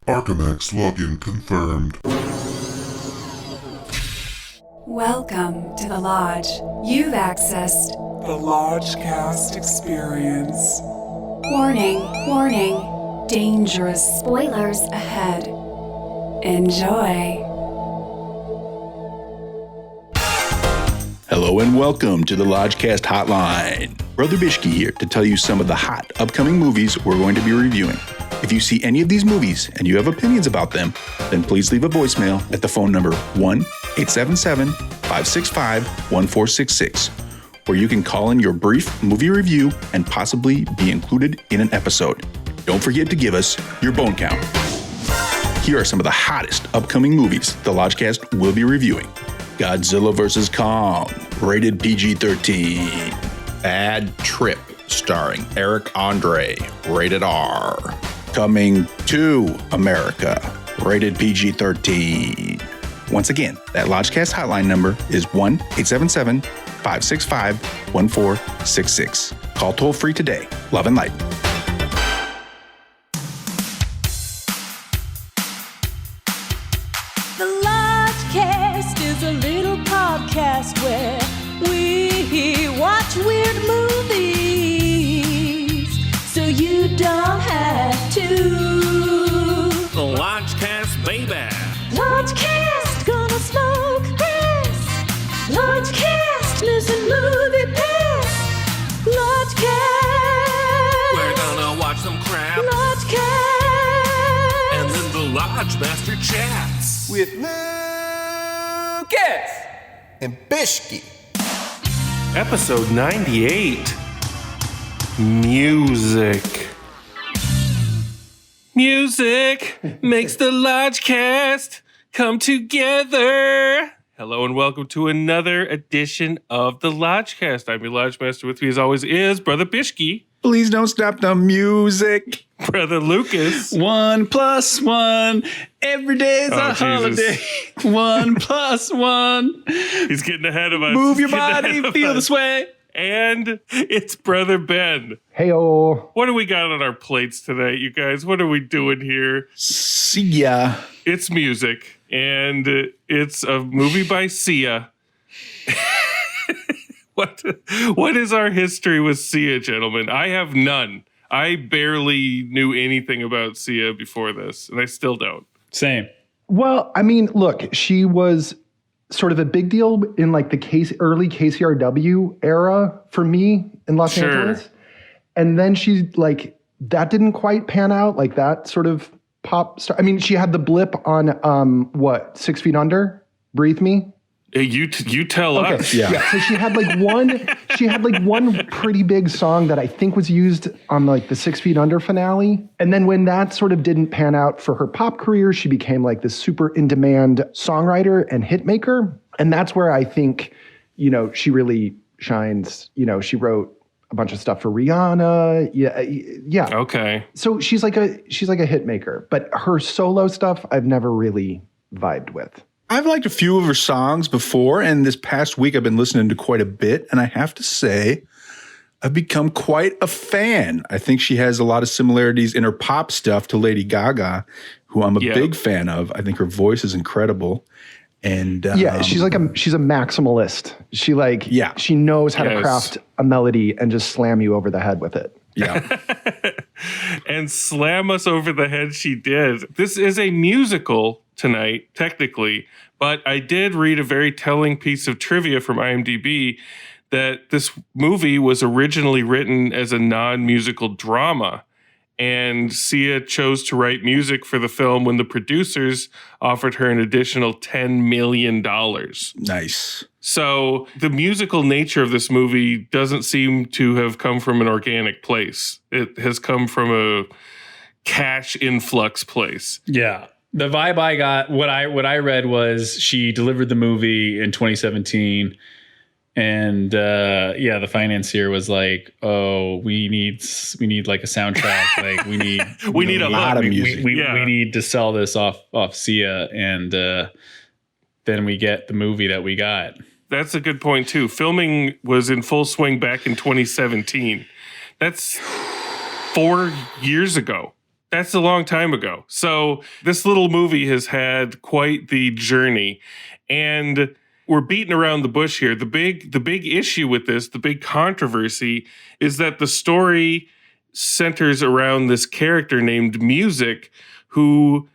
Archimex login confirmed. Welcome to the Lodge. You've accessed the Lodgecast experience. Warning, warning. Dangerous spoilers ahead. Enjoy. Hello and welcome to the Lodgecast hotline. Brother Bishke here to tell you some of the hot upcoming movies we're going to be reviewing. If you see any of these movies and you have opinions about them, then please leave a voicemail at the phone number 1-877-565-1466, where you can call in your brief movie review and possibly be included in an episode. Don't forget to give us your bone count. Here are some of the hottest upcoming movies the Lodgecast will be reviewing. Godzilla vs. Kong, rated PG-13. Bad Trip, starring Eric Andre, rated R. Coming to America, rated PG-13. Once again, that Lodgecast hotline number is 1-877-565-1466. Call toll free today. Love and light. The Lodgecast is a little podcast where we watch weird movies, so you don't have to. The Lodgecast, baby. Lodgecast, gonna smoke grass. Lodgecast, missing movie pass. Lodgecast, We're gonna watch some crap. Lodgecast, And then the Lodge Master chats. With Lucas and Bishke. Episode 98. Music. Music makes the Lodgecast come together. Hello and welcome to another edition of the Lodgecast. I'm your Lodge Master. With me as always is Brother Bishke. Please don't stop the music. Brother Lucas. 1 + 1. Every day's a holiday. 1 + 1. He's getting ahead of us. Move your body, feel the sway. And it's Brother Ben. Heyo. What do we got on our plates tonight, you guys? What are we doing here? See ya. It's music, and it's a movie by Sia. What is our history with Sia, gentlemen? I have none. I barely knew anything about Sia before this, and I still don't. Same. Well, I mean, look, she was sort of a big deal in like the early KCRW era for me in Los Angeles. And then she that didn't quite pan out, like that sort of pop star. I mean, she had the blip on 6 Feet Under, Breathe Me. You tell us. Yeah. So she had one pretty big song that I think was used on like the 6 Feet Under finale. And then when that sort of didn't pan out for her pop career, she became like this super in-demand songwriter and hit maker. And that's where I think, she really shines. She wrote a bunch of stuff for Rihanna. Yeah. Okay. So she's like a hit maker, but her solo stuff I've never really vibed with. I've liked a few of her songs before, and this past week I've been listening to quite a bit, and I have to say, I've become quite a fan. I think she has a lot of similarities in her pop stuff to Lady Gaga, who I'm a big fan of. I think her voice is incredible. And she's a maximalist. She knows how to craft a melody and just slam you over the head with it. Yeah. And slam us over the head she did. This is a musical tonight, technically, but I did read a very telling piece of trivia from IMDb that this movie was originally written as a non-musical drama, and Sia chose to write music for the film when the producers offered her an additional $10 million. Nice. So the musical nature of this movie doesn't seem to have come from an organic place. It has come from a cash influx place. Yeah. The vibe I got, what I read was she delivered the movie in 2017, and the financier was like, "Oh, we need like a soundtrack. Like we need a lot of music. We need to sell this off Sia, and then we get the movie that we got." That's a good point too. Filming was in full swing back in 2017. That's 4 years ago. That's a long time ago. So this little movie has had quite the journey. And we're beating around the bush here. The big issue with this, the big controversy, is that the story centers around this character named Music, who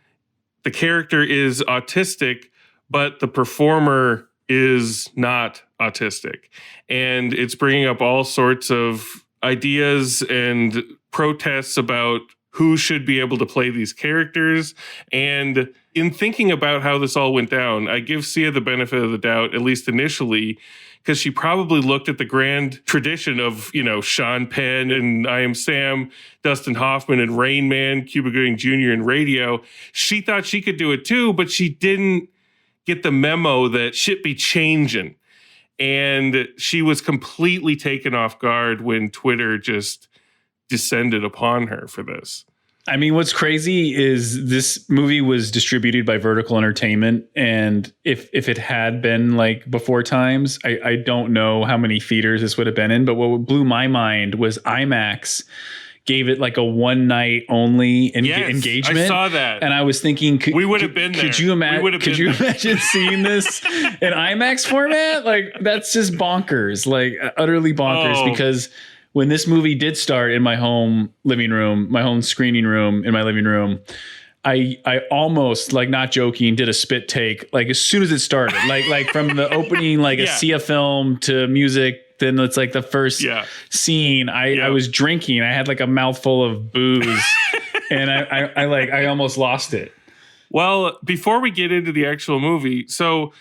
the character is autistic, but the performer is not autistic. And it's bringing up all sorts of ideas and protests about who should be able to play these characters. And in thinking about how this all went down, I give Sia the benefit of the doubt, at least initially, because she probably looked at the grand tradition of, Sean Penn and I Am Sam, Dustin Hoffman and Rain Man, Cuba Gooding Jr. and Radio. She thought she could do it too, but she didn't get the memo that shit be changing. And she was completely taken off guard when Twitter just descended upon her for this. I mean, what's crazy is this movie was distributed by Vertical Entertainment. And if it had been like before times, I don't know how many theaters this would have been in. But what blew my mind was IMAX gave it like a one night only engagement. I saw that. And I was thinking, we would have been there. Could you imagine seeing this in IMAX format? Like, that's just bonkers, like utterly bonkers, because when this movie did start in my home living room, my home screening room in my living room, I almost, like, not joking, did a spit take like as soon as it started, like from the opening, like a Sia film to Music. Then it's like the first scene. I was drinking. I had like a mouthful of booze, and I almost lost it. Well, before we get into the actual movie, so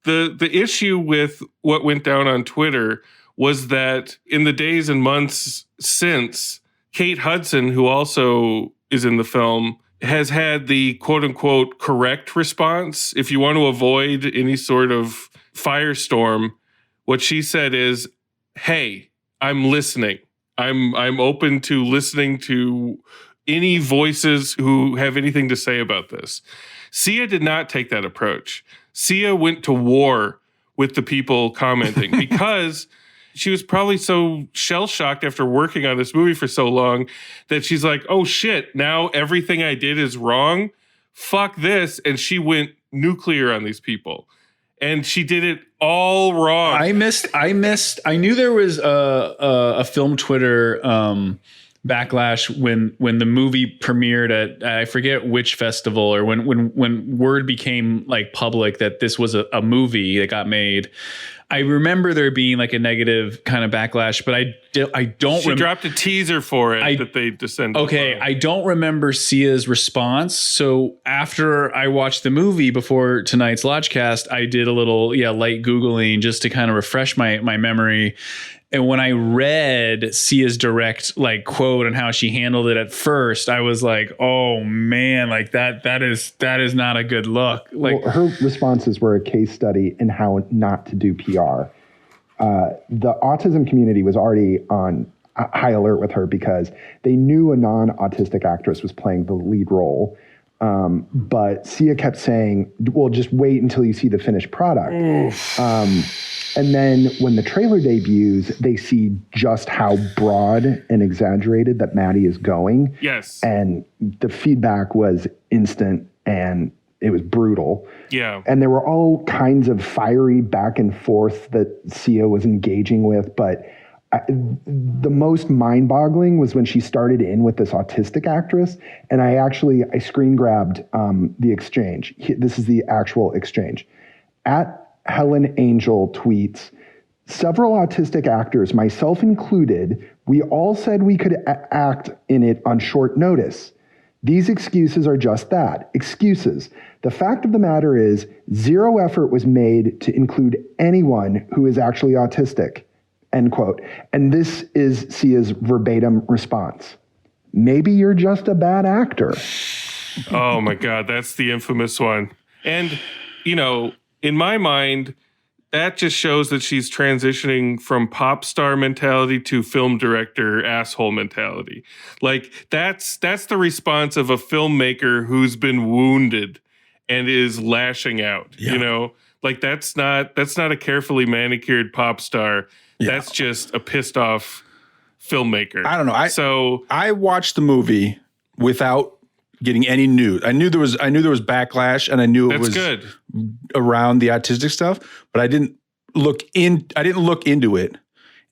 the issue with what went down on Twitter was that in the days and months since, Kate Hudson, who also is in the film, has had the quote unquote correct response. If you want to avoid any sort of firestorm, what she said is, "Hey, I'm listening. I'm open to listening to any voices who have anything to say about this." Sia did not take that approach. Sia went to war with the people commenting because she was probably so shell-shocked after working on this movie for so long that she's like, oh shit, now everything I did is wrong. Fuck this. And she went nuclear on these people. And she did it all wrong. I knew there was a film Twitter backlash when the movie premiered at, I forget which festival, or when word became like public that this was a movie that got made. I remember there being like a negative kind of backlash, but I don't. She dropped a teaser for it that they descended. Okay, I don't remember Sia's response. So after I watched the movie before tonight's Lodgecast, I did a little light Googling just to kind of refresh my memory. And when I read Sia's direct like quote and how she handled it at first, I was like, "Oh man, like that is not a good look." Like, well, her responses were a case study in how not to do PR. The autism community was already on high alert with her because they knew a non-autistic actress was playing the lead role. But Sia kept saying, "Well, just wait until you see the finished product." And then when the trailer debuts, they see just how broad and exaggerated that Maddie is going. Yes. And the feedback was instant and it was brutal. Yeah. And there were all kinds of fiery back and forth that Sia was engaging with. But the most mind-boggling was when she started in with this autistic actress. And I screen grabbed the exchange. This is the actual exchange. At Helen Angel tweets, "Several autistic actors, myself included, we all said we could act in it on short notice. These excuses are just that, excuses. The fact of the matter is, zero effort was made to include anyone who is actually autistic," end quote. And this is Sia's verbatim response. "Maybe you're just a bad actor." Oh my God, that's the infamous one. And, in my mind, that just shows that she's transitioning from pop star mentality to film director asshole mentality. Like, that's the response of a filmmaker who's been wounded and is lashing out. Like that's not a carefully manicured pop star. Yeah. That's just a pissed off filmmaker. I don't know. I watched the movie without getting any news. I knew there was backlash, and I knew it was good around the autistic stuff, but I didn't look into it.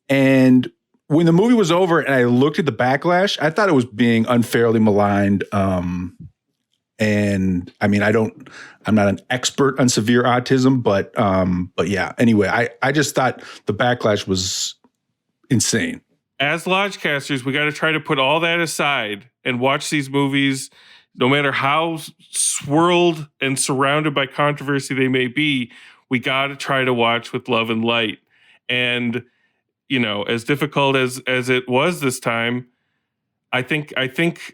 And when the movie was over and I looked at the backlash, I thought it was being unfairly maligned. And I mean, I'm not an expert on severe autism, but yeah, anyway, I just thought the backlash was insane. As Lodgecasters, we got to try to put all that aside and watch these movies, no matter how swirled and surrounded by controversy they may be. We got to try to watch with love and light. And, you know, as difficult as it was this time, I think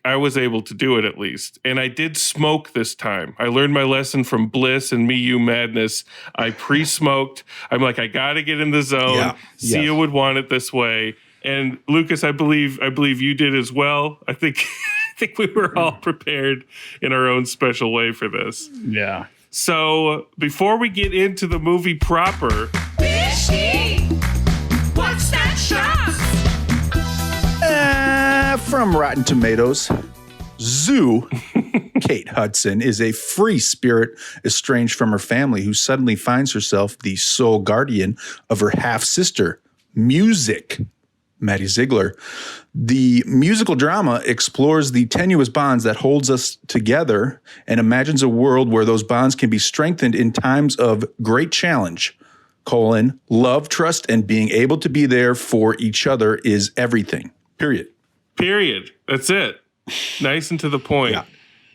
I was able to do it at least. And I did smoke this time. I learned my lesson from Bliss and Me You Madness. I pre-smoked. I'm like, I got to get in the zone. Yeah. Sia would want it this way. And Lucas, I believe you did as well. I think we were all prepared in our own special way for this. Yeah. So before we get into the movie proper, Bishy, what's that shot? From Rotten Tomatoes, Zoo, Kate Hudson is a free spirit estranged from her family who suddenly finds herself the sole guardian of her half-sister, Music, Maddie Ziegler. The musical drama explores the tenuous bonds that holds us together and imagines a world where those bonds can be strengthened in times of great challenge. Love, trust, and being able to be there for each other is everything. Period. That's it. Nice and to the point. Yeah.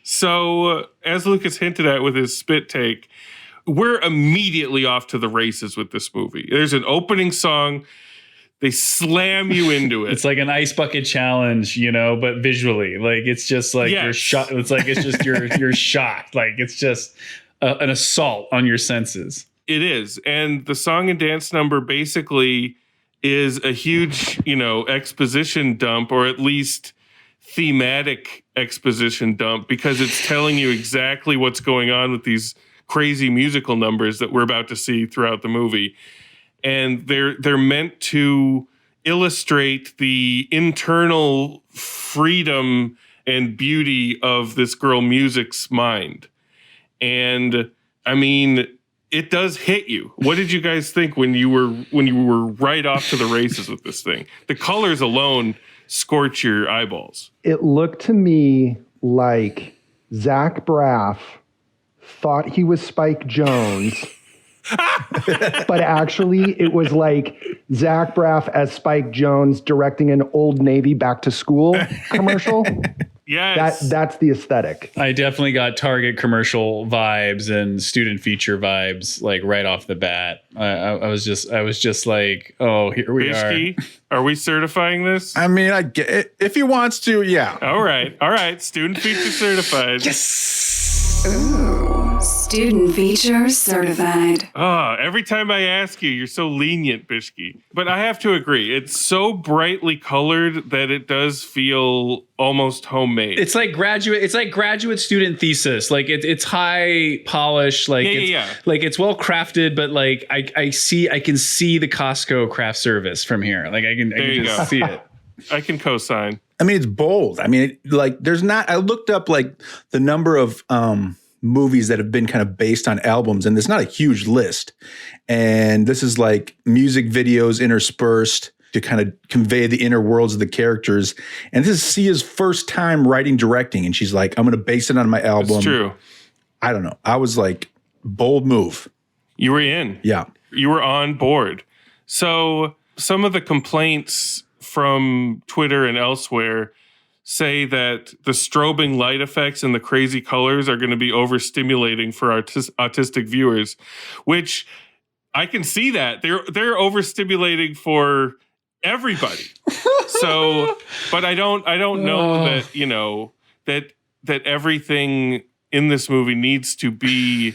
So, as Lucas hinted at with his spit take, we're immediately off to the races with this movie. There's an opening song. They slam you into it. It's like an ice bucket challenge, you know, but visually. Like, it's just like you're shot. It's like it's just you're shot. Like, it's just an assault on your senses. It is. And the song and dance number basically is a huge, you know, exposition dump, or at least thematic exposition dump, because it's telling you exactly what's going on with these crazy musical numbers that we're about to see throughout the movie. And they're meant to illustrate the internal freedom and beauty of this girl Music's mind. And I mean, it does hit you. What did you guys think when you were right off to the races with this thing? The colors alone scorch your eyeballs. It looked to me like Zach Braff thought he was Spike Jonze, but actually it was like Zach Braff as Spike Jonze directing an Old Navy back to school commercial. Yes. That's the aesthetic. I definitely got Target commercial vibes and student feature vibes, like right off the bat. I was just like, oh, here we Bishki, are we certifying this? I mean, I get it. If he wants to, yeah. All right. Student feature certified. Yes. Ooh, student feature certified. Every time I ask you, you're so lenient, Bishki. But I have to agree, it's so brightly colored that it does feel almost homemade. It's like graduate student thesis. Like it's high polish. Like like it's well crafted, but like I can see the Costco craft service from here. Like I can just see it. I can co-sign. I mean, it's bold. I mean, I looked up like the number of movies that have been kind of based on albums, and there's not a huge list. And this is like music videos interspersed to kind of convey the inner worlds of the characters. And this is Sia's first time writing, directing. And she's like, I'm going to base it on my album. It's true. I don't know. I was like, bold move. You were in. Yeah. You were on board. So some of the complaints from Twitter and elsewhere say that the strobing light effects and the crazy colors are going to be overstimulating for autistic viewers, which I can see that. They're overstimulating for everybody. So, but I don't know that, you know, that everything in this movie needs to be,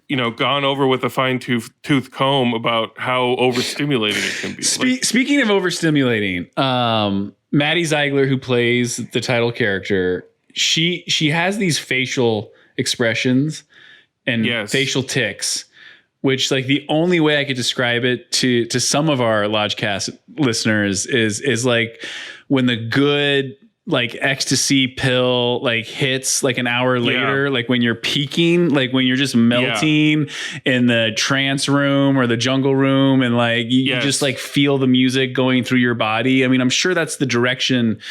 you know, gone over with a fine-tooth comb about how overstimulating it can be. Speaking of overstimulating, Maddie Ziegler, who plays the title character, she has these facial expressions and facial tics, which, like, the only way I could describe it to some of our Lodgecast listeners is like when the good like ecstasy pill like hits like an hour later, like when you're peaking, like when you're just melting in the trance room or the jungle room, and like you just like feel the music going through your body. I mean, I'm sure that's the direction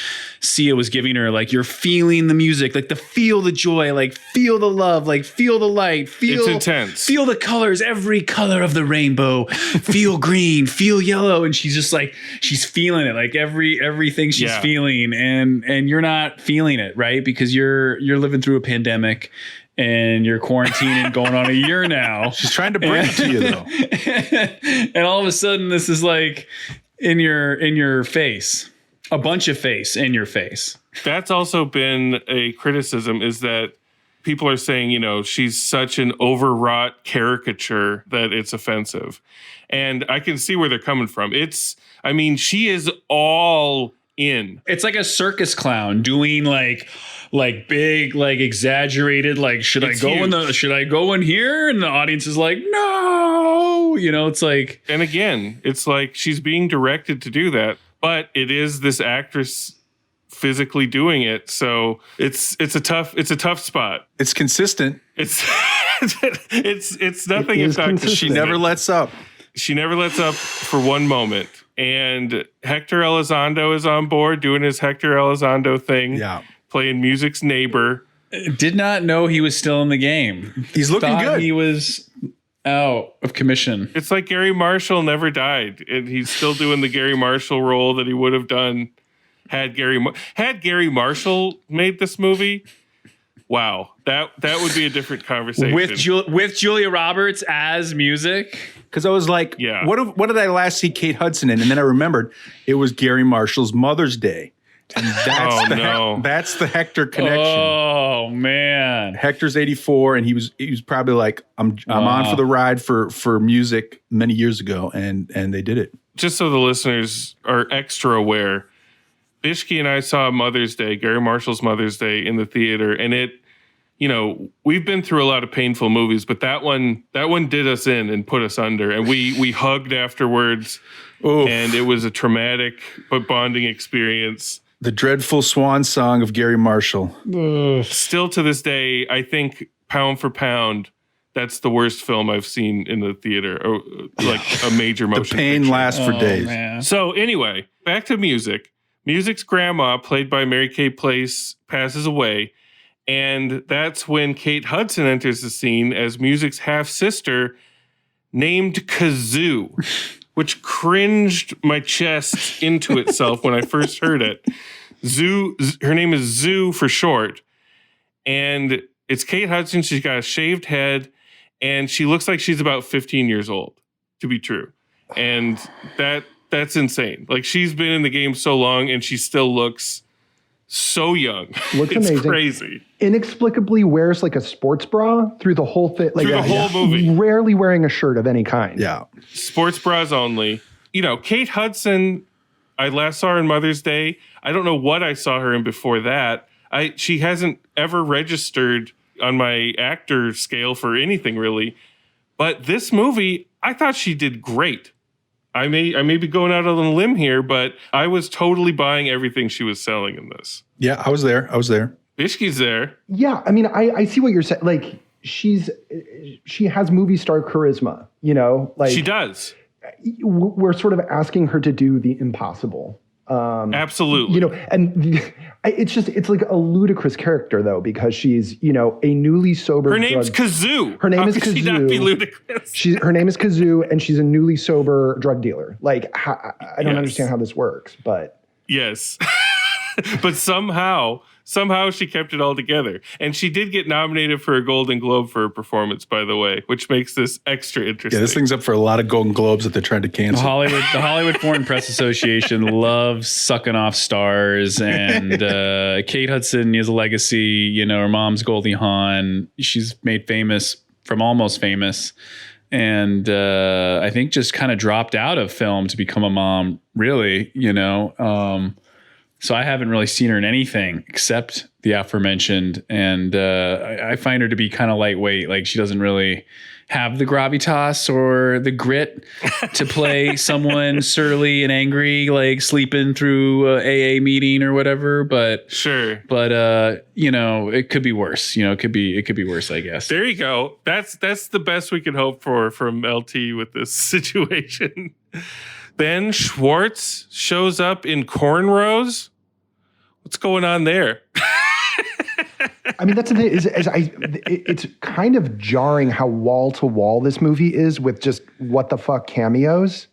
Sia was giving her. Like you're feeling the music, like feel the joy, like feel the love, like feel the light, it's intense. Feel the colors, every color of the rainbow, feel green, feel yellow. And she's just like, she's feeling it, like everything she's feeling. And you're not feeling it, right? Because you're living through a pandemic and you're quarantining going on a year now. She's trying to bring it to you though. And all of a sudden this is like in your face, a bunch of face in your face. That's also been a criticism, is that people are saying, you know, she's such an overwrought caricature that it's offensive. And I can see where they're coming from. She is all in. It's like a circus clown doing like big, like exaggerated, like, should I go in here? And the audience is like, no, you know, it's like, and again, it's like she's being directed to do that, but it is this actress physically doing it. So it's a tough spot. It's consistent. It's nothing if not consistent. She never lets up. She never lets up for one moment. And Hector Elizondo is on board doing his Hector Elizondo thing. Yeah. Playing music's neighbor. Did not know he was still in the game. He's looking good. He was out of commission. It's like Gary Marshall never died, and he's still doing the Gary Marshall role that he would have done had Gary Marshall made this movie. Wow, that would be a different conversation with Julia Roberts as music. Because I was like, what did I last see Kate Hudson in? And then I remembered it was Gary Marshall's Mother's Day. And that's the Hector connection. Oh man, Hector's 84, and he was probably like, I'm on for the ride for music many years ago, and they did it. Just so the listeners are extra aware, Bishke and I saw Gary Marshall's Mother's Day in the theater, and it, you know, we've been through a lot of painful movies, but that one did us in and put us under, and we hugged afterwards. Oof. And it was a traumatic but bonding experience. The dreadful swan song of Gary Marshall. Still to this day, I think pound for pound, that's the worst film I've seen in the theater, or like a major motion The pain picture. lasts for days. Man. So anyway, back to music. Music's grandma, played by Mary Kay Place, passes away. And that's when Kate Hudson enters the scene as Music's half-sister named Kazoo, which cringed my chest into itself when I first heard it. Her name is Zoo for short. And it's Kate Hudson. She's got a shaved head, and she looks like she's about 15 years old, to be true. And that's insane. Like, she's been in the game so long, and she still looks so young. Looks it's amazing. Crazy. Inexplicably wears like a sports bra through the whole thing. Like through the whole movie. Rarely wearing a shirt of any kind. Yeah. Sports bras only. You know, Kate Hudson, I last saw her in Mother's Day. I don't know what I saw her in before that. She hasn't ever registered on my actor scale for anything really. But this movie, I thought she did great. I may be going out on a limb here, but I was totally buying everything she was selling in this. Yeah, I was there. Bishke's there. Yeah, I mean, I see what you're saying. Like, she has movie star charisma, you know? Like, she does. We're sort of asking her to do the impossible. Absolutely. You know, and it's like a ludicrous character, though, because she's, you know, a newly sober. Her name's Kazoo. Her name How is could Kazoo. she not be ludicrous? Her name is Kazoo, and she's a newly sober drug dealer. Like, I don't understand how this works, but. Yes. But somehow she kept it all together. And she did get nominated for a Golden Globe for her performance, by the way, which makes this extra interesting. Yeah, this thing's up for a lot of Golden Globes that they're trying to cancel. The Hollywood Foreign Press Association loves sucking off stars. And Kate Hudson has a legacy. You know, her mom's Goldie Hawn. She's made famous from Almost Famous. And I think just kind of dropped out of film to become a mom, really, you know. So I haven't really seen her in anything except the aforementioned. And I find her to be kind of lightweight. Like she doesn't really have the gravitas or the grit to play someone surly and angry, like sleeping through a AA meeting or whatever. But you know, it could be worse. You know, it could be worse, I guess. There you go. That's the best we can hope for from LT with this situation. Ben Schwartz shows up in cornrows. What's going on there? I mean, that's the thing. It's kind of jarring how wall to wall this movie is with just what the fuck cameos.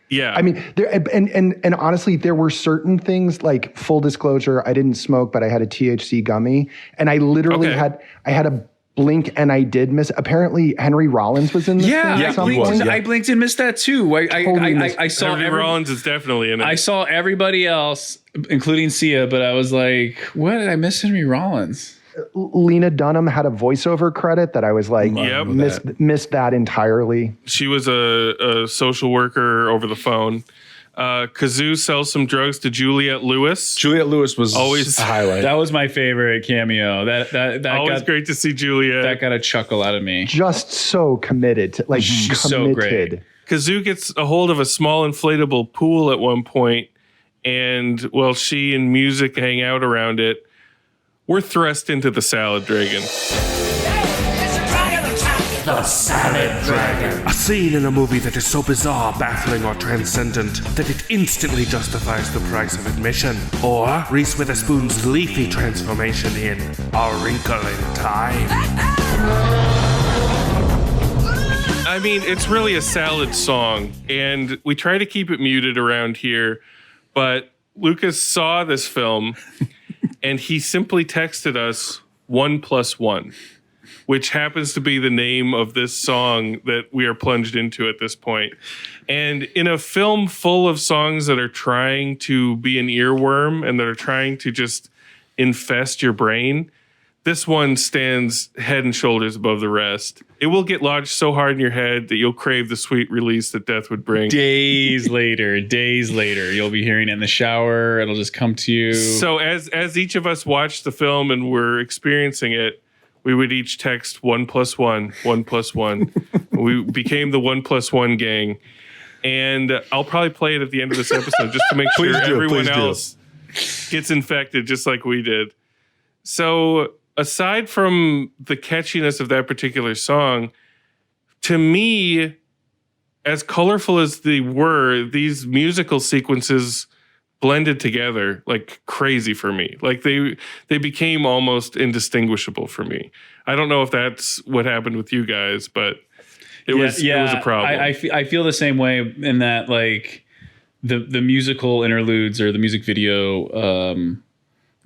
Yeah. I mean, there and honestly, there were certain things like, full disclosure, I didn't smoke, but I had a THC gummy, and I literally had a blink, and I did miss. Apparently, Henry Rollins was in this. I blinked and missed that too. I saw Henry Rollins is definitely in it. I saw everybody else, including Sia, but I was like, "What did I miss? Henry Rollins." Lena Dunham had a voiceover credit that I was like, missed that entirely. She was a social worker over the phone. Kazoo sells some drugs to Juliette Lewis. Juliette Lewis was always a highlight. That was my favorite cameo. That always great to see Juliette. That got a chuckle out of me. Just so committed, committed. So great. Kazoo gets a hold of a small inflatable pool at one point, and while she and music hang out around it, we're thrust into the Salad Dragon. The Salad Dragon. A scene in a movie that is so bizarre, baffling, or transcendent that it instantly justifies the price of admission. Or Reese Witherspoon's leafy transformation in A Wrinkle in Time. I mean, it's really a salad song, and we try to keep it muted around here, but Lucas saw this film, and he simply texted us 1+1, which happens to be the name of this song that we are plunged into at this point. And in a film full of songs that are trying to be an earworm and that are trying to just infest your brain, this one stands head and shoulders above the rest. It will get lodged so hard in your head that you'll crave the sweet release that death would bring. Days later, you'll be hearing it in the shower. It'll just come to you. So as each of us watched the film and were experiencing it, we would each text 1+1, 1+1. We became the 1+1 gang. And I'll probably play it at the end of this episode just to make sure everyone else gets infected just like we did. So aside from the catchiness of that particular song, to me, as colorful as they were, these musical sequences blended together like crazy for me. Like they became almost indistinguishable for me. I don't know if that's what happened with you guys, but it was a problem. I feel the same way in that, like, the musical interludes or the music video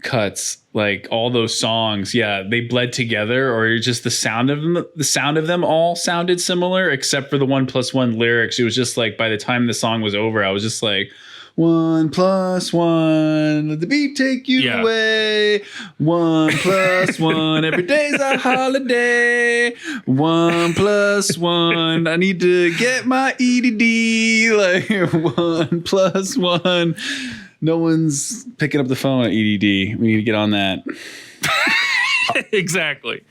cuts, like all those songs, they bled together, or just the sound of them all sounded similar, except for the 1+1 lyrics. It was just like, by the time the song was over, I was just like, 1+1, let the beat take you away. 1+1, every day's a holiday. 1+1, I need to get my EDD. Like 1+1. No one's picking up the phone at EDD. We need to get on that. Exactly.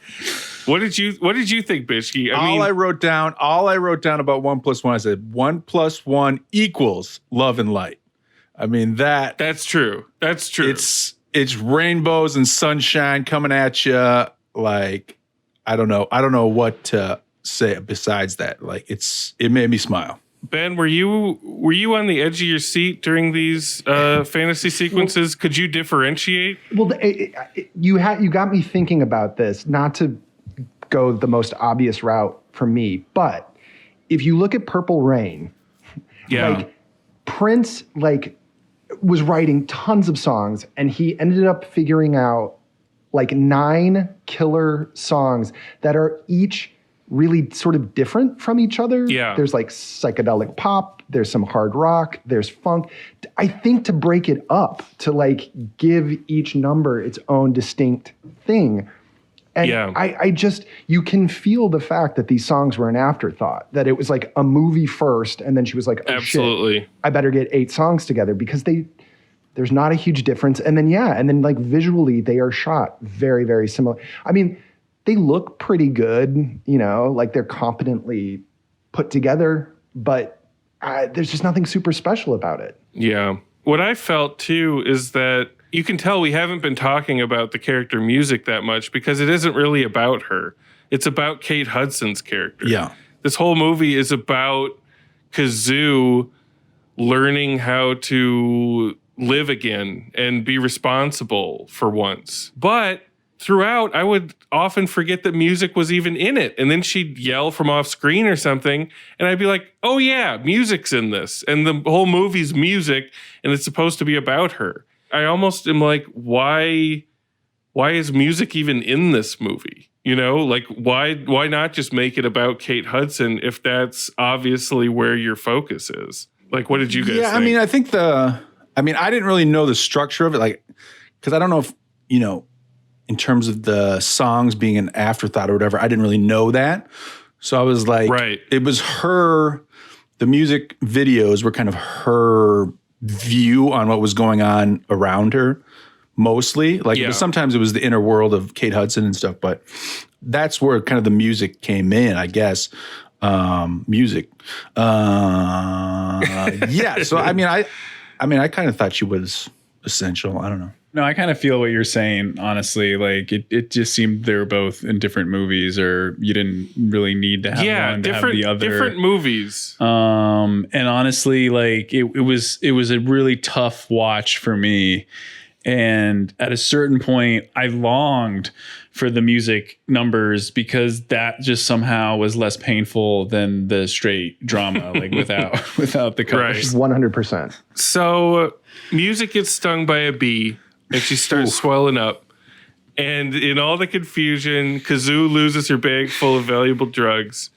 What did you think, Bishki? I wrote down about 1+1. I said 1+1 equals love and light. I mean, that's true. That's true. It's rainbows and sunshine coming at you. Like, I don't know what to say besides that. Like, it made me smile. Ben, were you on the edge of your seat during these fantasy sequences? Could you differentiate? Well, you got me thinking about this. Not to go the most obvious route for me, but if you look at Purple Rain, like Prince, like, was writing tons of songs, and he ended up figuring out like 9 killer songs that are each really sort of different from each other. Yeah. There's like psychedelic pop, there's some hard rock, there's funk. I think to break it up, to like give each number its own distinct thing. And I just, you can feel the fact that these songs were an afterthought, that it was like a movie first, and then she was like, oh, absolutely, shit, I better get 8 songs together, because There's not a huge difference. And then like visually, they are shot very, very similar. I mean, they look pretty good, like they're competently put together, but there's just nothing super special about it. Yeah. What I felt too is that you can tell we haven't been talking about the character music that much because it isn't really about her. It's about Kate Hudson's character. Yeah. This whole movie is about Kazoo learning how to live again and be responsible for once. But throughout, I would often forget that music was even in it. And then she'd yell from off screen or something. And I'd be like, oh yeah, music's in this. And the whole movie's music and it's supposed to be about her. I almost am like, why is music even in this movie? Like why not just make it about Kate Hudson if that's obviously where your focus is? Like, what did you guys think? I mean, I think I didn't really know the structure of it, like, because I don't know if, in terms of the songs being an afterthought or whatever, I didn't really know that. So I was like, right. It was her, the music videos were kind of her view on what was going on around her, mostly. Like, sometimes it was the inner world of Kate Hudson and stuff, but that's where kind of the music came in, I guess. Music. Yeah. So, I kind of thought she was essential. I don't know. No, I kind of feel what you're saying, honestly. Like, it just seemed they were both in different movies, or you didn't really need to have one to have the other. Different movies. And honestly, like, it was a really tough watch for me. And at a certain point, I longed for the music numbers because that just somehow was less painful than the straight drama, like without the covers. 100%. So music gets stung by a bee and she starts swelling up. And in all the confusion, Kazoo loses her bag full of valuable drugs.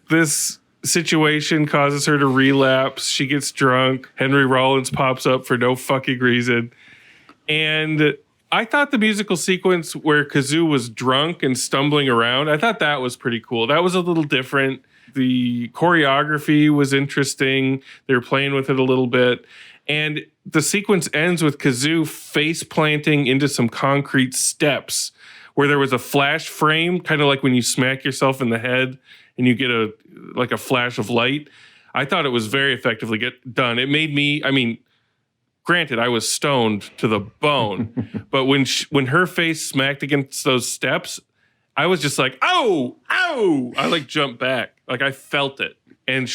This situation causes her to relapse. She gets drunk. Henry Rollins pops up for no fucking reason. And I thought the musical sequence where Kazoo was drunk and stumbling around, I thought that was pretty cool. That was a little different. The choreography was interesting. They were playing with it a little bit. And the sequence ends with Kazoo face planting into some concrete steps where there was a flash frame, kind of like when you smack yourself in the head and you get a flash of light. I thought it was very effectively done. It made me, granted, I was stoned to the bone, but when her face smacked against those steps, I was just like, ow, ow. I jumped back. I felt it. And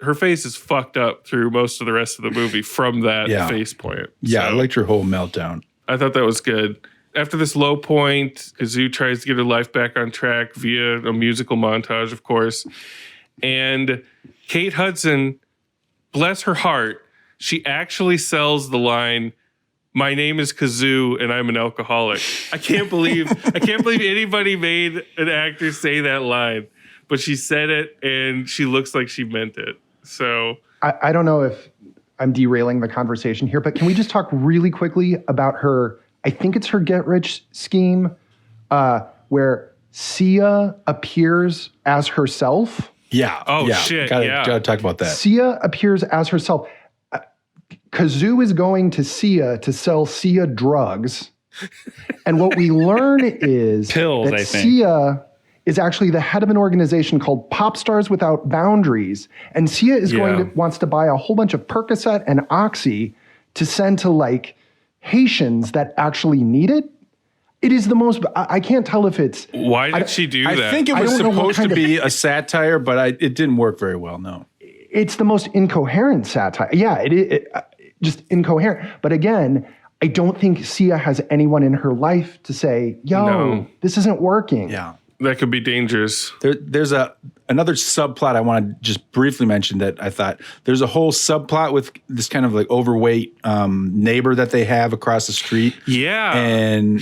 her face is fucked up through most of the rest of the movie from that face point. Yeah, so, I liked her whole meltdown. I thought that was good. After this low point, Kazoo tries to get her life back on track via a musical montage, of course. And Kate Hudson, bless her heart, she actually sells the line, "My name is Kazoo and I'm an alcoholic." I can't believe anybody made an actor say that line, but she said it and she looks like she meant it. So I don't know if I'm derailing the conversation here, but can we just talk really quickly about her? I think it's her get rich scheme, where Sia appears as herself. Yeah. Oh shit. Gotta talk about that. Sia appears as herself. Kazoo is going to Sia to sell Sia drugs. And what we learn is pills, that I think. Sia is actually the head of an organization called Pop Stars Without Boundaries. And Sia is wants to buy a whole bunch of Percocet and Oxy to send to Haitians that actually need it. It is the most, I can't tell if it's. Why did she do that? I think it was supposed to be a satire, but it didn't work very well, no. It's the most incoherent satire. Yeah, it just incoherent. But again, I don't think Sia has anyone in her life to say, this isn't working. Yeah. That could be dangerous. There's another subplot I want to just briefly mention that I thought there's a whole subplot with this kind of overweight neighbor that they have across the street. Yeah. And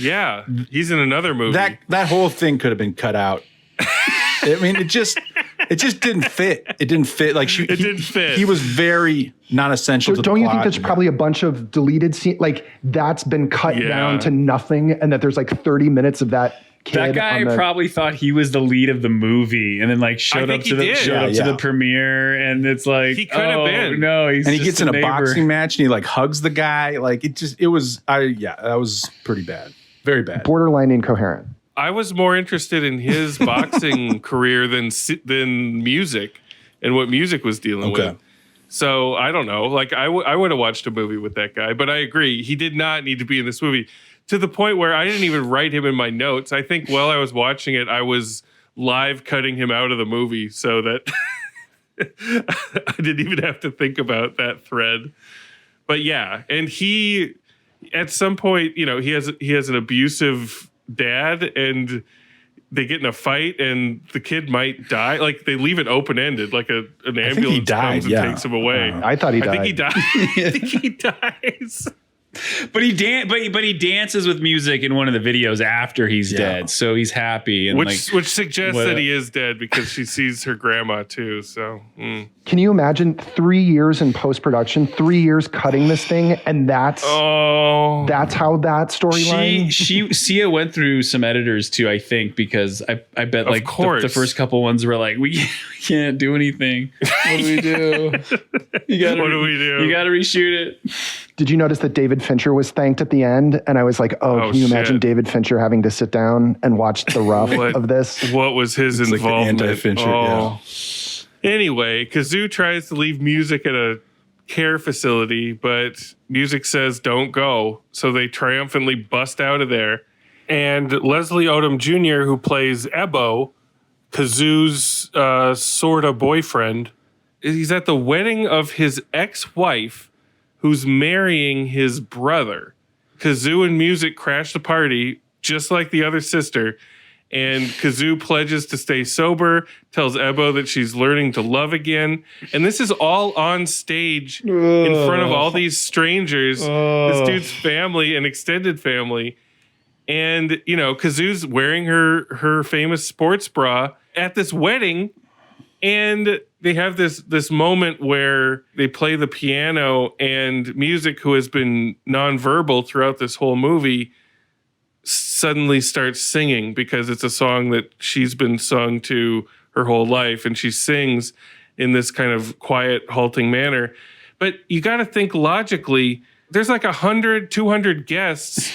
he's in another movie. That whole thing could have been cut out. It just didn't fit. It didn't fit. It didn't fit. He was very non-essential to the plot. Don't you think there's probably a bunch of deleted scenes? That's been cut down to nothing, and that there's 30 minutes of that kid. That guy probably thought he was the lead of the movie, and then like showed up to the premiere, and it's like he could have been. No, and he gets in a boxing match, and he like hugs the guy. Like that was pretty bad, very bad, borderline incoherent. I was more interested in his boxing career than music, and what music was dealing with. So I don't know. Like I would have watched a movie with that guy, but I agree he did not need to be in this movie. To the point where I didn't even write him in my notes. I think while I was watching it, I was live cutting him out of the movie so that I didn't even have to think about that thread. But yeah, and he, at some point, he has an abusive dad, and they get in a fight, and the kid might die. Like they leave it open ended, like an ambulance comes and takes him away. I thought he died. I think he died. I think he dies. But he dances with music in one of the videos after he's dead, so he's happy. And which suggests that he is dead because she sees her grandma too. So can you imagine 3 years in post-production, 3 years cutting this thing, and that's how that storyline? Sia went through some editors too, I think, because I bet like the first couple ones were like, we can't do anything. What do we do? What do we do? You got to reshoot it. Did you notice that David Fincher was thanked at the end? And I was like, can you imagine David Fincher having to sit down and watch the rough of this? What was his involvement? Like anti-Fincher, Anyway, Kazoo tries to leave music at a care facility, but music says don't go. So they triumphantly bust out of there. And Leslie Odom Jr., who plays Ebo, Kazoo's sort of boyfriend, he's at the wedding of his ex-wife, who's marrying his brother. Kazoo and music crash the party, just like the other sister. And Kazoo pledges to stay sober, tells Ebo that she's learning to love again. And this is all on stage in front of all these strangers, this dude's family and extended family. And, Kazoo's wearing her famous sports bra at this wedding. And they have this moment where they play the piano, and music, who has been nonverbal throughout this whole movie, suddenly starts singing because it's a song that she's been sung to her whole life. And she sings in this kind of quiet, halting manner. But you got to think logically, there's like 100, 200 guests.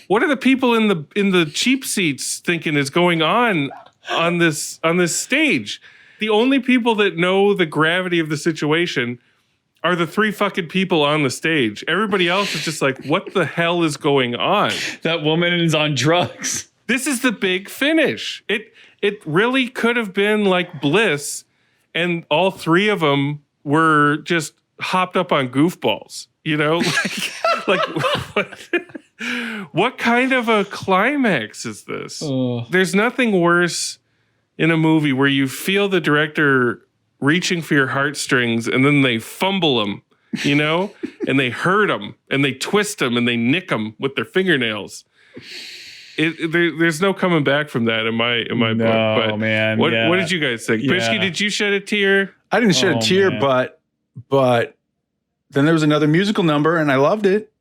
What are the people in the cheap seats thinking is going on this stage? The only people that know the gravity of the situation are the 3 fucking people on the stage. Everybody else is just like, what the hell is going on? That woman is on drugs. This is the big finish. It really could have been like Bliss, and all 3 of them were just hopped up on goofballs. What kind of a climax is this? There's nothing worse in a movie where you feel the director reaching for your heartstrings, and then they fumble them, and they hurt them, and they twist them, and they nick them with their fingernails. There's no coming back from that in my book. But man. What did you guys think? Bishki, did you shed a tear? I didn't shed a tear, man. but then there was another musical number, and I loved it.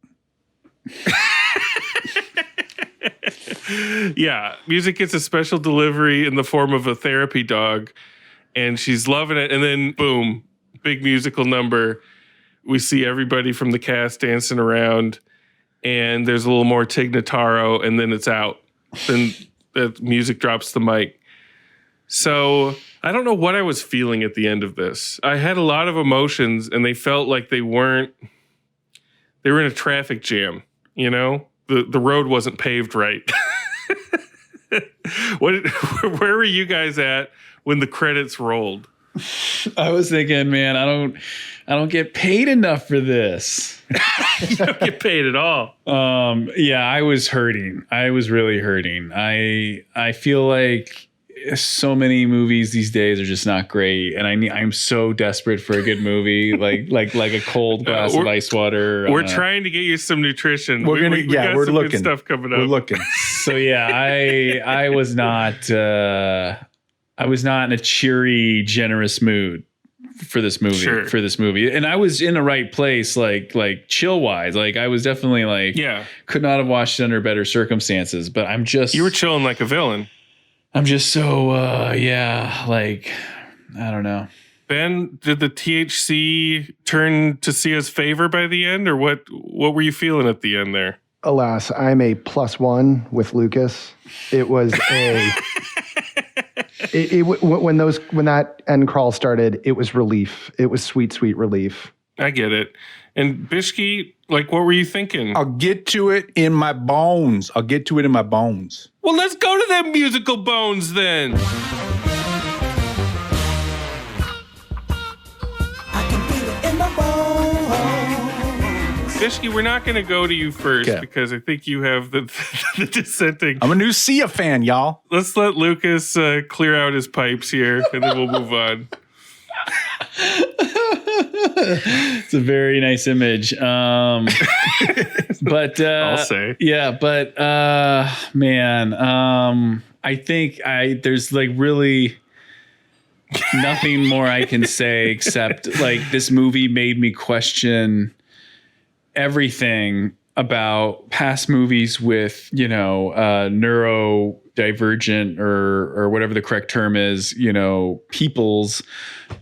Yeah, music gets a special delivery in the form of a therapy dog, and she's loving it. And then, boom, big musical number. We see everybody from the cast dancing around, and there's a little more Tig Notaro, and then it's out. Then the music drops the mic. So I don't know what I was feeling at the end of this. I had a lot of emotions, and they felt like they were in a traffic jam, The road wasn't paved right. Where were you guys at when the credits rolled? I was thinking, man, I don't get paid enough for this. You don't get paid at all. Yeah, I was hurting. I was really hurting. I feel like so many movies these days are just not great, and I'm so desperate for a good movie, like a cold glass of ice water. We're trying to get you some nutrition. We're got some looking. good stuff coming up. We're looking. So yeah, I was not in a cheery, generous mood for this movie. And I was in the right place, like chill wise. Like I was definitely like, could not have watched it under better circumstances, but you were chilling like a villain. I'm just so, like, I don't know. Ben, did the THC turn to Sia's favor by the end, or what were you feeling at the end there? Alas, I'm a +1 with Lucas. It was when that end crawl started, it was relief. It was sweet relief. I get it. And Bishki, like, what were you thinking? I'll get to it in my bones. Well, let's go to them musical bones then. Bishki, we're not going to go to you first because I think you have the dissenting. I'm a new Sia fan, y'all. Let's let Lucas clear out his pipes here, and then we'll move on. It's a very nice image. But I'll say. Yeah, but man, I think there's like really nothing more I can say except like this movie made me question everything about past movies with, neurodivergent or whatever the correct term is, peoples.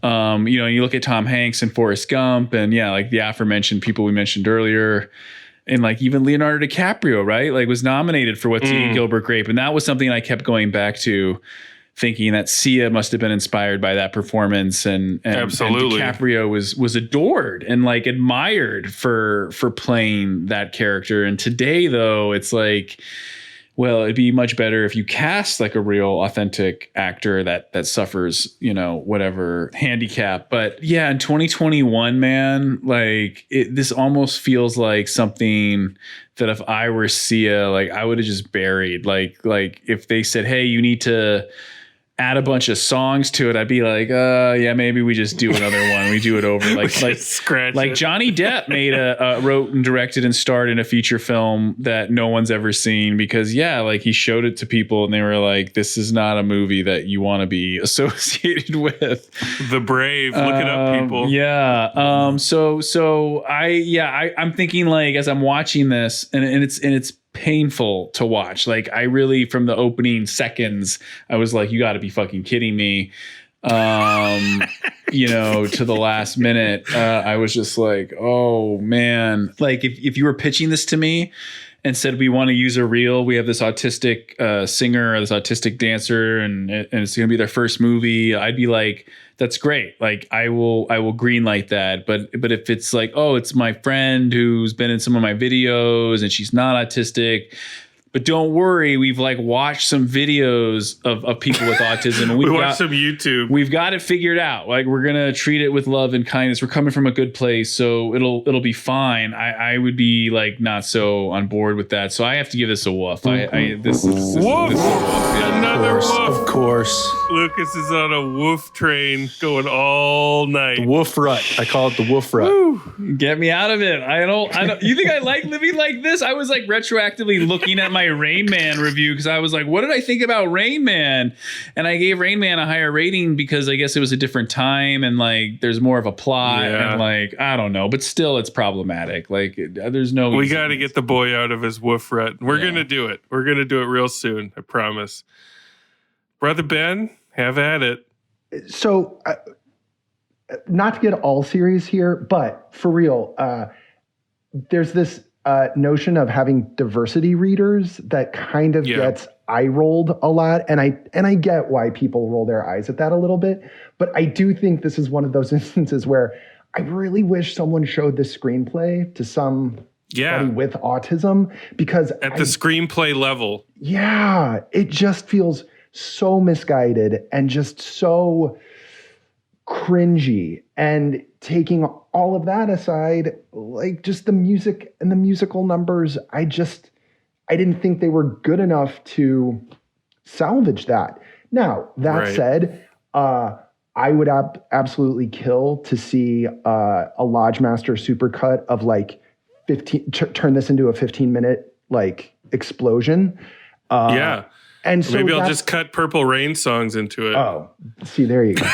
You look at Tom Hanks and Forrest Gump and like the aforementioned people we mentioned earlier. And like even Leonardo DiCaprio, right? Like was nominated for What's Eating Gilbert Grape. And that was something I kept going back to, thinking that Sia must have been inspired by that performance, and absolutely, and DiCaprio was adored and like admired for playing that character. And today, though, it's like, well, it'd be much better if you cast like a real, authentic actor that suffers, whatever handicap. But yeah, in 2021, man, like this almost feels like something that if I were Sia, like I would have just buried. Like if they said, hey, you need to add a bunch of songs to it, I'd be like, yeah, maybe we just do another one. We do it over. Like Johnny Depp wrote and directed and starred in a feature film that no one's ever seen because like he showed it to people and they were like, this is not a movie that you want to be associated with. The Brave, look it up, people. Yeah. So I'm thinking like, as I'm watching this and it's painful to watch. Like I really, from the opening seconds, I was like, you got to be fucking kidding me. To the last minute, I was just like, oh man. Like if you were pitching this to me and said, we want to use a reel, we have this autistic singer or this autistic dancer and it's going to be their first movie, I'd be like, that's great. Like I will green light that. But if it's like, oh, it's my friend who's been in some of my videos and she's not autistic, but don't worry, we've like watched some videos of people with autism. And we watched some YouTube. We've got it figured out. Like we're gonna treat it with love and kindness. We're coming from a good place, so it'll be fine. I would be like not so on board with that. So I have to give this a woof. This is a woof. Yeah, another woof. Of course. Lucas is on a woof train going all night. The woof rut. I call it the woof rut. Woo. Get me out of it. I don't. You think I like living like this? I was like retroactively looking at my Rain Man review because I was like, what did I think about Rain Man? And I gave Rain Man a higher rating because I guess it was a different time and like there's more of a plot and like I don't know, but still it's problematic. Like there's no. We got to get the boy out of his woof rut. We're gonna do it. We're gonna do it real soon. I promise. Brother Ben, have at it. So, not to get all serious here, but for real, there's this notion of having diversity readers that kind of gets eye rolled a lot, and I get why people roll their eyes at that a little bit, but I do think this is one of those instances where I really wish someone showed the screenplay to somebody with autism because at the screenplay level, it just feels so misguided and just so cringy. And taking all of that aside, like just the music and the musical numbers, I didn't think they were good enough to salvage that. Now, that said, I would absolutely kill to see a Lodgemaster supercut of like 15, turn this into a 15-minute like explosion. And so maybe I'll just cut Purple Rain songs into it. Oh, see, there you go.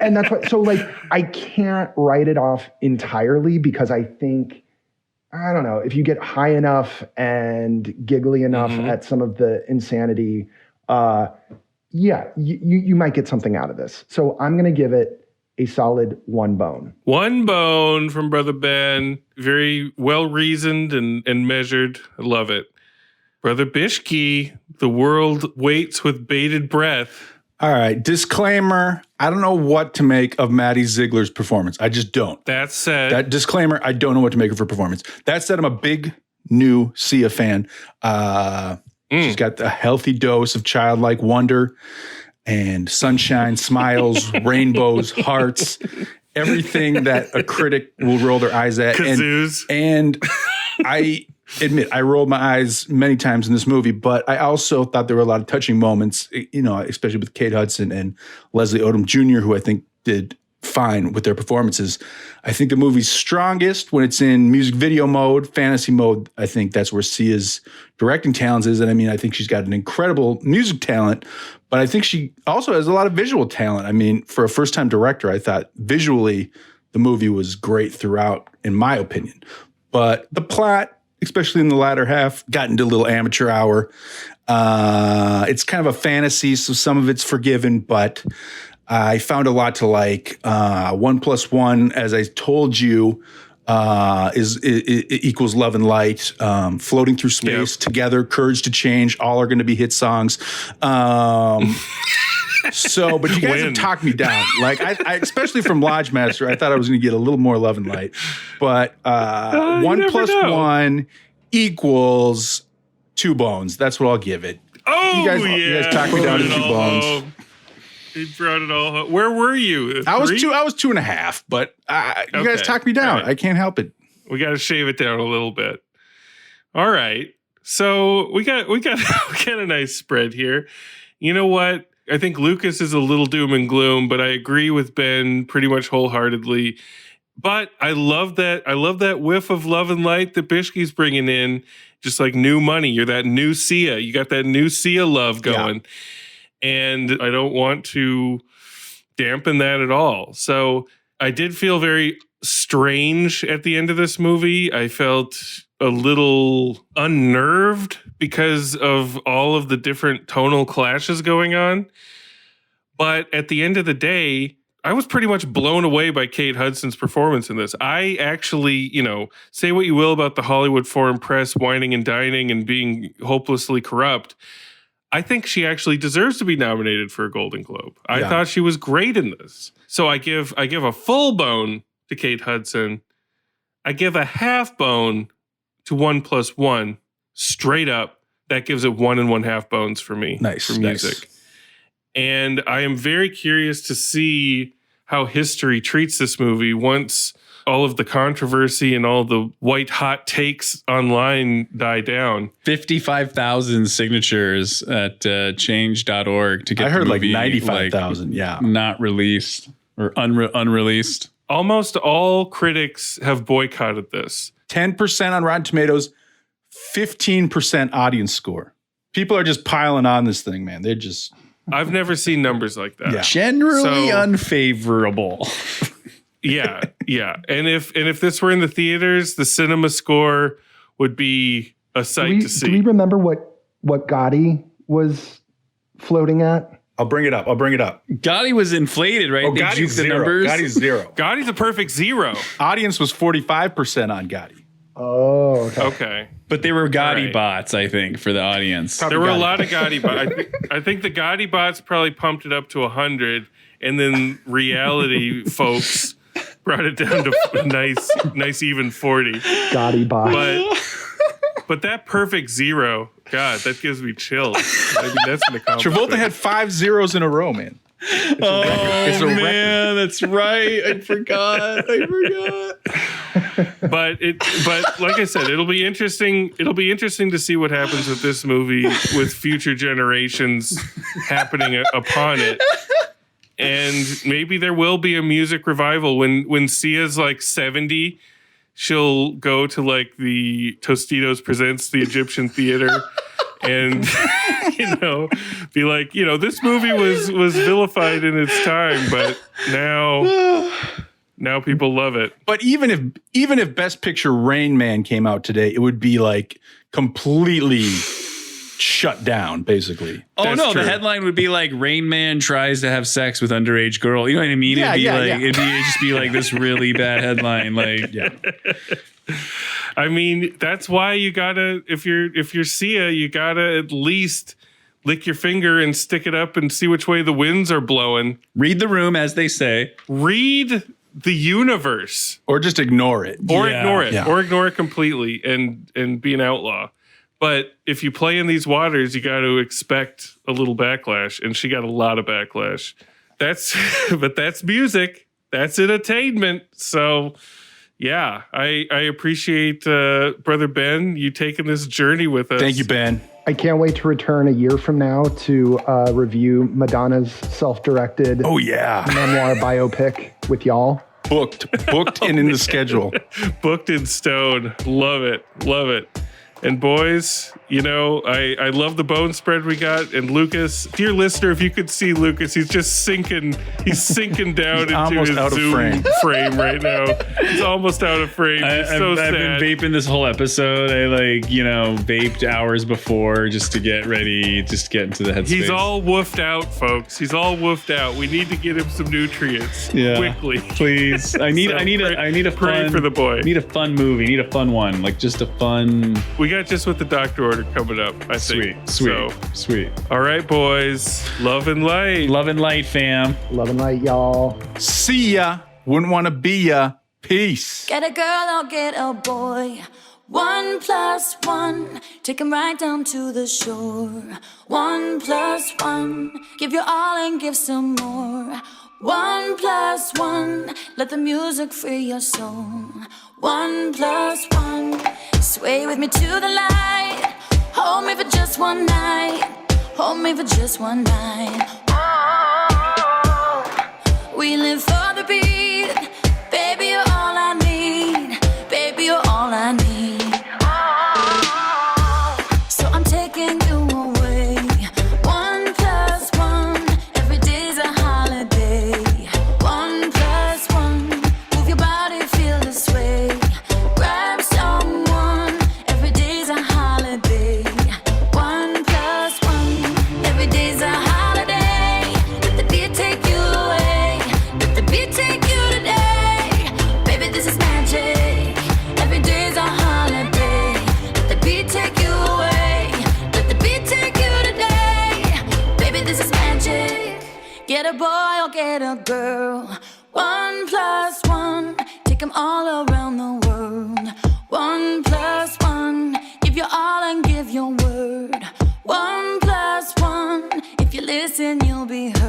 And that's what, so like, I can't write it off entirely because I think, I don't know, if you get high enough and giggly enough at some of the insanity, you might get something out of this. So I'm going to give it a solid 1 bone. 1 bone from Brother Ben. Very well reasoned and measured. I love it. Brother Bishke, the world waits with bated breath. All right, disclaimer. I don't know what to make of Maddie Ziegler's performance. I just don't. That said, that disclaimer, I don't know what to make of her performance. That said, I'm a big new Sia fan. She's got a healthy dose of childlike wonder and sunshine, smiles, rainbows, hearts, everything that a critic will roll their eyes at. Kazoos. And I admit, I rolled my eyes many times in this movie, but I also thought there were a lot of touching moments, especially with Kate Hudson and Leslie Odom Jr., who I think did fine with their performances. I think the movie's strongest when it's in music video mode, fantasy mode. I think that's where Sia's directing talents is. And I mean, I think she's got an incredible music talent, but I think she also has a lot of visual talent. I mean, for a first-time director, I thought visually the movie was great throughout, in my opinion. But the plot, especially in the latter half, got into a little amateur hour. It's kind of a fantasy, so some of it's forgiven, but I found a lot to like. 1 + 1, as I told you, equals love and light. Floating through space together, courage to change, all are going to be hit songs. So, but you guys have talked me down. Like, I especially from Lodgemaster, I thought I was going to get a little more love and light. But 1 + 1 equals 2 bones. That's what I'll give it. Oh, you guys talked me down to 2 bones. He brought it all home. Where were you? I was 2.5, but you guys talked me down. Right. I can't help it. We got to shave it down a little bit. All right. So we got a nice spread here. You know what? I think Lucas is a little doom and gloom, but I agree with Ben pretty much wholeheartedly. But I love that whiff of love and light that Bishke's bringing in, just like new money. You're that new Sia. You got that new Sia love going. Yeah. And I don't want to dampen that at all. So I did feel very strange at the end of this movie. I felt a little unnerved because of all of the different tonal clashes going on. But at the end of the day, I was pretty much blown away by Kate Hudson's performance in this. I actually, say what you will about the Hollywood Foreign Press whining and dining and being hopelessly corrupt. I think she actually deserves to be nominated for a Golden Globe. I thought she was great in this. So I give a full bone to Kate Hudson. I give a half bone to 1 + 1. Straight up, that gives it 1 1/2 bones for me. Nice. For music. Nice. And I am very curious to see how history treats this movie once all of the controversy and all the white hot takes online die down. 55,000 signatures at change.org to get I heard the movie, like 95,000, not released or unreleased. Almost all critics have boycotted this. 10% on Rotten Tomatoes, 15% audience score. People are just piling on this thing, man. They're just... I've never seen numbers like that. Yeah. Generally unfavorable. Yeah. And if this were in the theaters, the cinema score would be a sight to see. Do we remember what Gotti was floating at? I'll bring it up. Gotti was inflated, right? Oh, Gotti's zero. Numbers. Gotti's 0. Gotti's a perfect 0. Audience was 45% on Gotti. Oh, okay. But they were Gotti bots, I think, for the audience. There were a lot of Gotti bots. I think the Gotti bots probably pumped it up to 100, and then reality folks brought it down to a nice even 40. Gotti bots. But that perfect 0, God, that gives me chills. I mean, that's an accomplishment. Travolta had 5 zeros in a row, man. It's a record. That's right. I forgot. But like I said, it'll be interesting. It'll be interesting to see what happens with this movie with future generations happening upon it. And maybe there will be a music revival when Sia's like 70. She'll go to like the Tostitos Presents the Egyptian Theater and Be like, this movie was vilified in its time, but now people love it. But even if Best Picture Rain Man came out today, it would be like completely shut down, basically. Oh, That's no, true. the headline would be like, Rain Man tries to have sex with underage girl. You know what I mean? Yeah, It'd just be like this really bad headline. Like, yeah. I mean, that's why you gotta, if you're Sia, you gotta at least lick your finger and stick it up and see which way the winds are blowing. Read the room, as they say. Read the universe. Or just ignore it. Or ignore it. Yeah. Or ignore it completely and be an outlaw. But if you play in these waters, you got to expect a little backlash. And she got a lot of backlash. But that's music. That's entertainment. So, yeah, I appreciate Brother Ben, you taking this journey with us. Thank you, Ben. I can't wait to return a year from now to review Madonna's self-directed memoir biopic with y'all. Booked and in the schedule. Booked in stone. Love it. And boys, I love the bone spread we got. And Lucas, dear listener, if you could see Lucas, he's just sinking. He's sinking down into his Zoom frame right now. He's almost out of frame. It's so sad. I've been vaping this whole episode. I vaped hours before just to get ready, just to get into the headspace. He's all woofed out, folks. He's all woofed out. We need to get him some nutrients quickly. Please. I need a pray fun for the boy. Need a fun movie. Need a fun one. Like just a fun. We got just what the doctor ordered coming up, I think. Sweet. All right, boys. Love and light. Love and light, fam. Love and light, y'all. See ya. Wouldn't want to be ya. Peace. Get a girl or get a boy. 1 + 1. Take 'em right down to the shore. 1 + 1. Give your all and give some more. 1 + 1. Let the music free your soul. 1 + 1. Sway with me to the light. Hold me for just one night. Hold me for just one night. Oh, we live for the beat. Baby, you're all I need. Baby, you're all I need. Oh, so I'm taking you away. 1 + 1. Every day's a holiday. 1 + 1. Move your body, feel this way. Grab someone. Every day's a holiday. 1 + 1. Every day's a holiday. Let the beat take you away. Let the beat take you today. Baby, this is magic. Every day's a holiday. Let the beat take you away. Let the beat take you today. Baby, this is magic. Get a boy or get a girl. 1 + 1. Take 'em all around the world. 1 + 1. Give your all and give your word. 1 + 1. If you listen, you'll be heard.